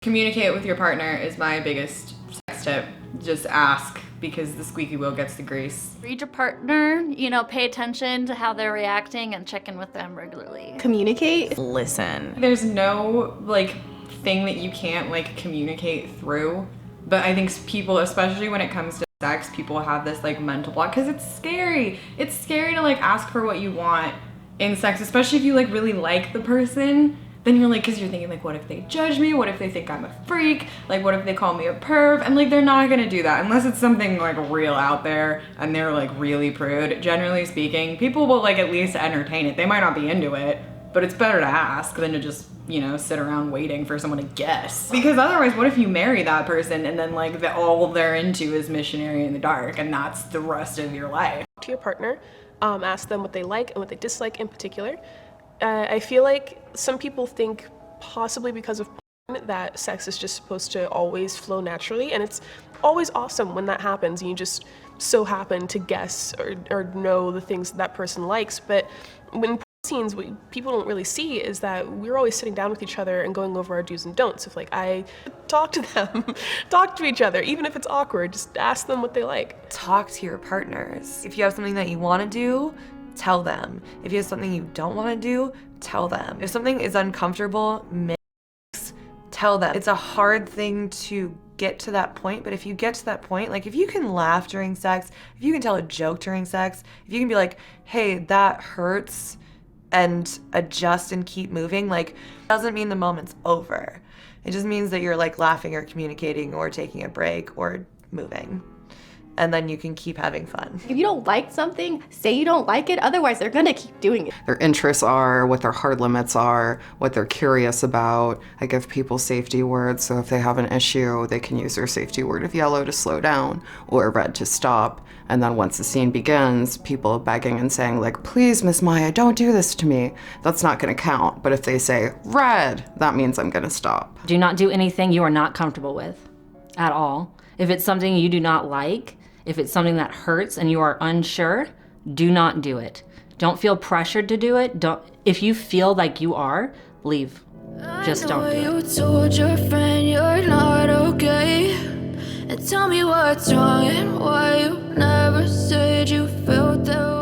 Communicate with your partner is my biggest sex tip. Just ask, because the squeaky wheel gets the grease. Read your partner, pay attention to how they're reacting and check in with them regularly. Communicate. Listen. There's no thing that you can't communicate through, but I think people, especially when it comes to sex, people have this mental block because it's scary. It's scary to ask for what you want in sex, especially if you really like the person. Then you're because you're thinking what if they judge me? What if they think I'm a freak? What if they call me a perv? And they're not gonna do that unless it's something real out there and they're really prude. Generally speaking, people will at least entertain it. They might not be into it, but it's better to ask than to just, sit around waiting for someone to guess. Because otherwise, what if you marry that person and then all they're into is missionary in the dark and that's the rest of your life? To your partner, ask them what they like and what they dislike in particular. I feel like some people think, possibly because of porn, that sex is just supposed to always flow naturally, and it's always awesome when that happens and you just so happen to guess or know the things that person likes. But when porn scenes, what people don't really see is that we're always sitting down with each other and going over our do's and don'ts. If I talk to them, talk to each other, even if it's awkward, just ask them what they like. Talk to your partners. If you have something that you want to do, tell them. If you have something you don't want to do, tell them. If something is uncomfortable, tell them. It's a hard thing to get to that point, but if you get to that point, if you can laugh during sex, if you can tell a joke during sex, if you can be hey, that hurts, and adjust and keep moving, doesn't mean the moment's over. It just means that you're laughing or communicating or taking a break or moving. And then you can keep having fun. If you don't like something, say you don't like it, otherwise they're gonna keep doing it. Their interests are, what their hard limits are, what they're curious about. I give people safety words, so if they have an issue, they can use their safety word of yellow to slow down or red to stop. And then once the scene begins, people begging and saying please, Miss Maya, don't do this to me. That's not gonna count. But if they say red, that means I'm gonna stop. Do not do anything you are not comfortable with at all. If it's something you do not like, if it's something that hurts and you are unsure, do not do it. Don't feel pressured to do it. If you feel like you are, leave. Just don't do it. You told your friend you're not okay, and tell me what's wrong and why you never said you felt that way.